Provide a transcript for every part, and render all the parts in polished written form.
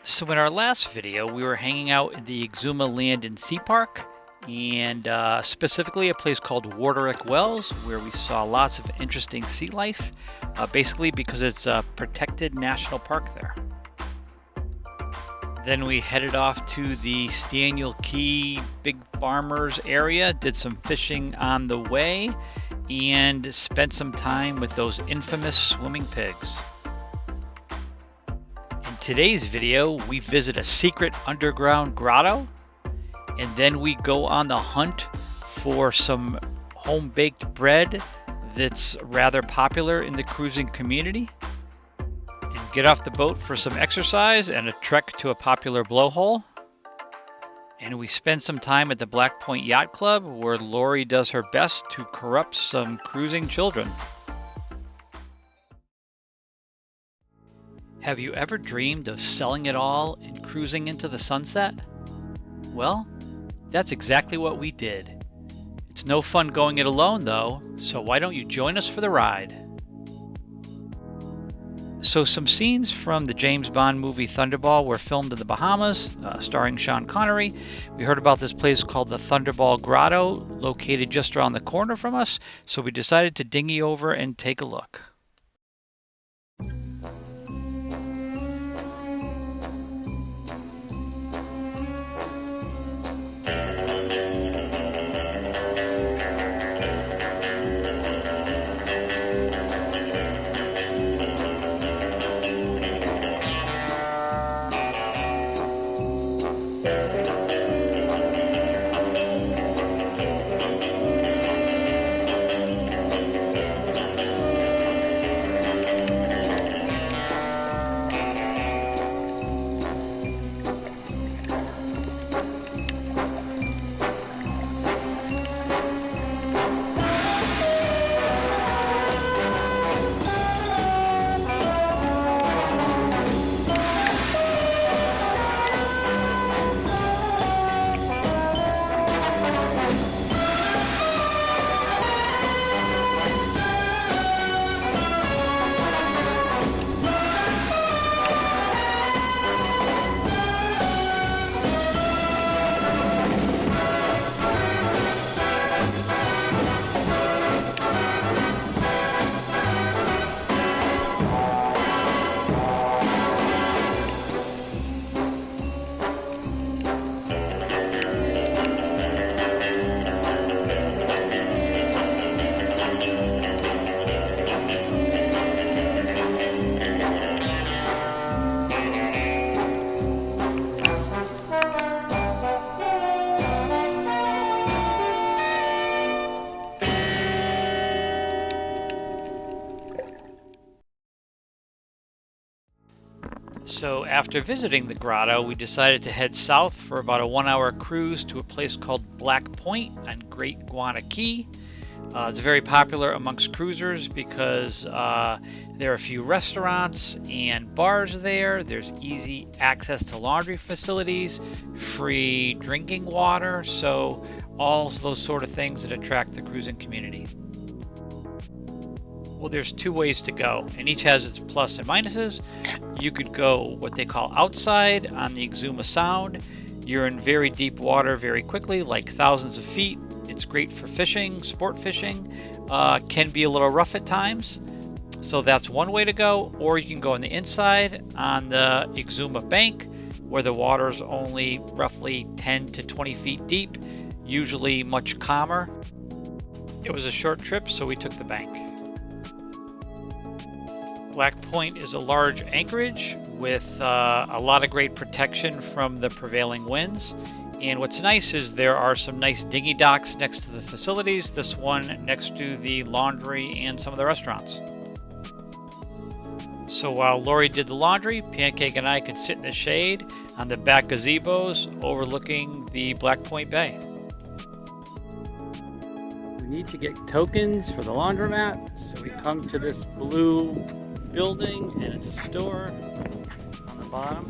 So in our last video, we were hanging out in the Exhuma Land and Sea Park, and specifically a place called Waterick Wells, where we saw lots of interesting sea life, basically because it's a protected national park there. Then we headed off to the Staniel Cay Big Farmers area, did some fishing on the way, and spent some time with those infamous swimming pigs. In today's video, we visit a secret underground grotto, and then we go on the hunt for some home-baked bread that's rather popular in the cruising community, and get off the boat for some exercise and a trek to a popular blowhole. And we spend some time at the Black Point Yacht Club, where Lori does her best to corrupt some cruising children. Have you ever dreamed of selling it all and cruising into the sunset? Well, that's exactly what we did. It's no fun going it alone though, so why don't you join us for the ride? So some scenes from the James Bond movie Thunderball were filmed in the Bahamas, starring Sean Connery. We heard about this place called the Thunderball Grotto, located just around the corner from us, so we decided to dinghy over and take a look. So after visiting the grotto, we decided to head south for about a 1-hour cruise to a place called Black Point on Great Guana Cay. It's very popular amongst cruisers because there are a few restaurants and bars there. There's easy access to laundry facilities, free drinking water, so all those sort of things that attract the cruising community. Well, there's two ways to go, and each has its plus and minuses. You could go what they call outside on the Exhuma Sound. You're in very deep water very quickly, like thousands of feet. It's great for fishing, sport fishing. Can be a little rough at times, so that's one way to go. Or you can go on the inside on the Exhuma Bank, where the water is only roughly 10 to 20 feet deep, usually much calmer. It was a short trip, so we took the bank. Black Point is a large anchorage with a lot of great protection from the prevailing winds. And what's nice is there are some nice dinghy docks next to the facilities, this one next to the laundry and some of the restaurants. So while Lori did the laundry, Pancake and I could sit in the shade on the back gazebos overlooking the Black Point Bay. We need to get tokens for the laundromat, so we come to this blue building, and it's a store on the bottom.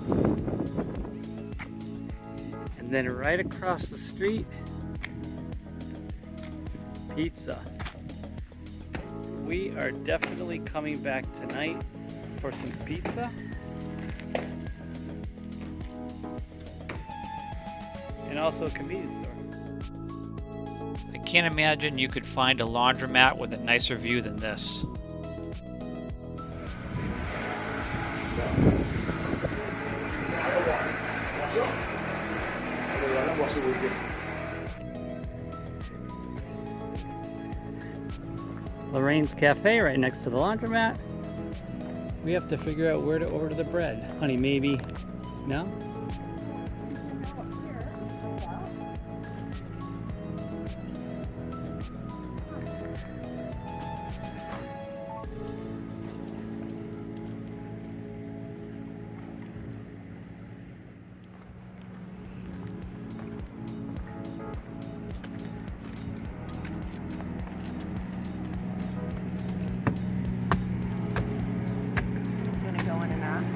And then right across the street, pizza. We are definitely coming back tonight for some pizza. and also a convenience store. I can't imagine you could find a laundromat with a nicer view than this. Lorraine's Cafe right next to the laundromat. We have to figure out where to order the bread. Honey, maybe? No?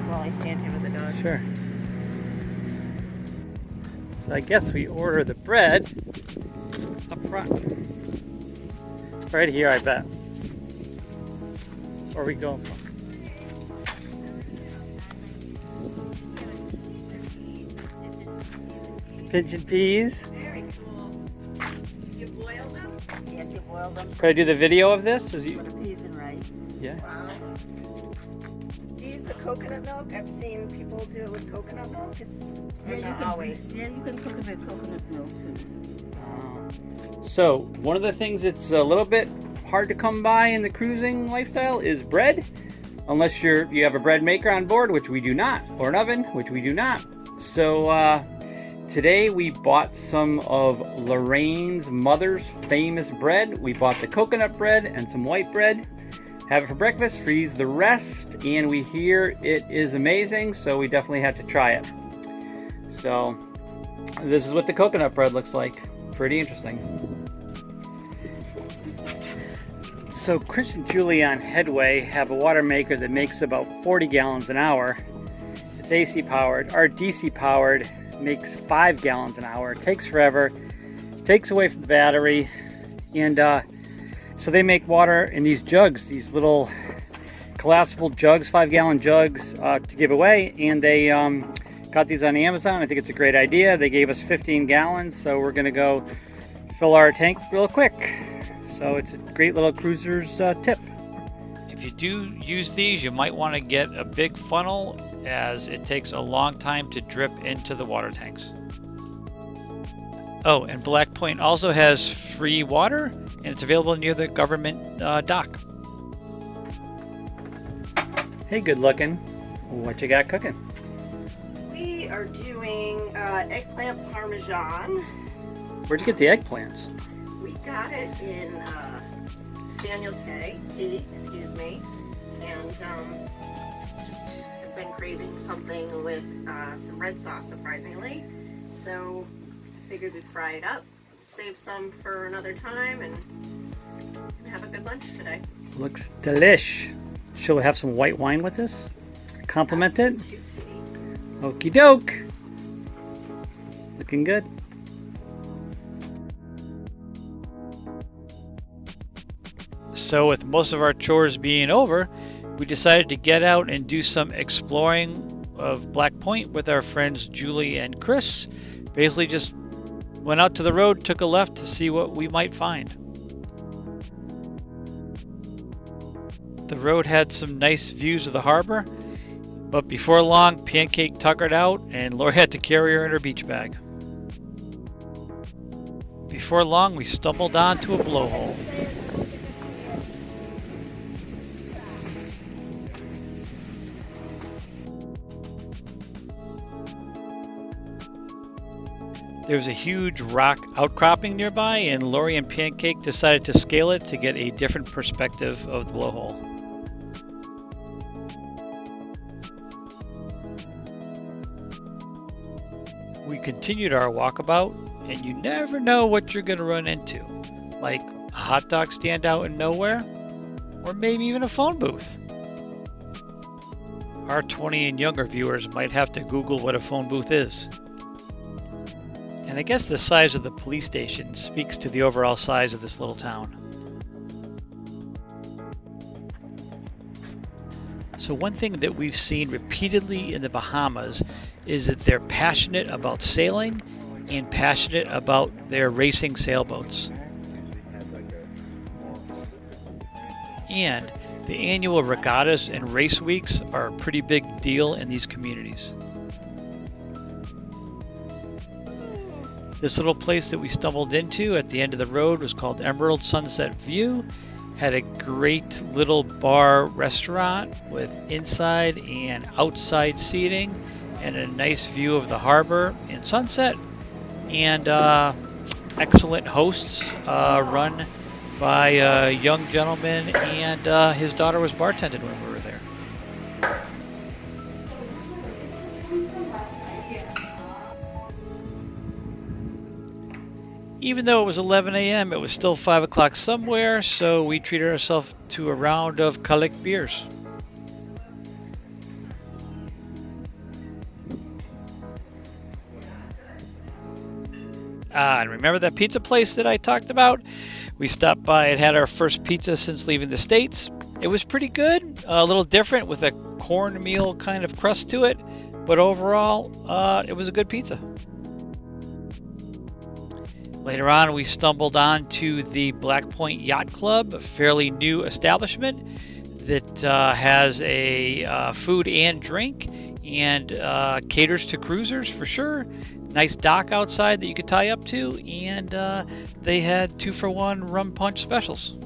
While I stand here with the dog. Sure. So I guess we order the bread up front. Right here, I bet. Where are we going from? Pigeon peas. Very cool. You boil them? Yes, you boil them. Could I do the video of this? Put the peas in rice. Yeah. Wow. Do you use the coconut milk? I've seen people do it with coconut milk. Not always. Yeah, you can cook it with coconut milk too. So one of the things that's a little bit hard to come by in the cruising lifestyle is bread, unless you have a bread maker on board, which we do not, or an oven, which we do not. So today we bought some of Lorraine's mother's famous bread. We bought the coconut bread and some white bread. Have it for breakfast, freeze the rest, and we hear it is amazing, so we definitely had to try it. So this is what the coconut bread looks like. Pretty interesting. So Chris and Julie on Headway have a water maker that makes about 40 gallons an hour. It's AC powered. Our DC powered makes 5 gallons an hour. It takes forever. It takes away from the battery. And so they make water in these jugs, these little collapsible jugs, 5-gallon jugs to give away. And they got these on Amazon. I think it's a great idea. They gave us 15 gallons, so we're going to go fill our tank real quick. So it's a great little cruiser's tip. If you do use these, you might want to get a big funnel, as it takes a long time to drip into the water tanks. Oh, and Black Point also has free water, and it's available near the government dock. Hey, good looking. What you got cooking? We are doing eggplant parmesan. Where'd you get the eggplants? We got it in Staniel Cay, excuse me, and just have been craving something with some red sauce, surprisingly. So figured we'd fry it up, save some for another time, and have a good lunch today. Looks delish. Shall we have some white wine with this? Compliment it? Okie doke. Looking good. So with most of our chores being over, we decided to get out and do some exploring of Black Point with our friends Julie and Chris. Basically just went out to the road, took a left to see what we might find. The road had some nice views of the harbor, but before long, Pancake tuckered out and Lori had to carry her in her beach bag. Before long, we stumbled onto a blowhole. There was a huge rock outcropping nearby, and Lori and Pancake decided to scale it to get a different perspective of the blowhole. We continued our walkabout, and you never know what you're going to run into, like a hot dog stand out in nowhere, or maybe even a phone booth. Our 20 and younger viewers might have to Google what a phone booth is. And I guess the size of the police station speaks to the overall size of this little town. So one thing that we've seen repeatedly in the Bahamas is that they're passionate about sailing, and passionate about their racing sailboats. And the annual regattas and race weeks are a pretty big deal in these communities. This little place that we stumbled into at the end of the road was called Emerald Sunset View. Had a great little bar restaurant with inside and outside seating and a nice view of the harbor and sunset, and excellent hosts run by a young gentleman, and his daughter was bartended when we were there. Even though it was 11 a.m., it was still 5 o'clock somewhere, so we treated ourselves to a round of Kalik beers. And remember that pizza place that I talked about? We stopped by and had our first pizza since leaving the States. It was pretty good, a little different with a cornmeal kind of crust to it, but overall, it was a good pizza. Later on, we stumbled on to the Black Point Yacht Club, a fairly new establishment that has a food and drink and caters to cruisers for sure. Nice dock outside that you could tie up to, and they had 2-for-1 rum punch specials.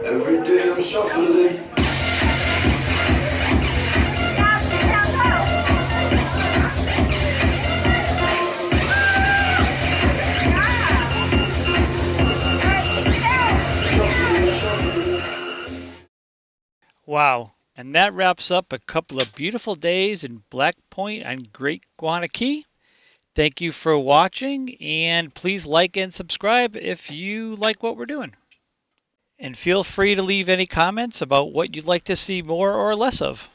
Every day I'm shuffling. Wow, and that wraps up a couple of beautiful days in Black Point and Great Guana Cay. Thank you for watching, and please like and subscribe if you like what we're doing. And feel free to leave any comments about what you'd like to see more or less of.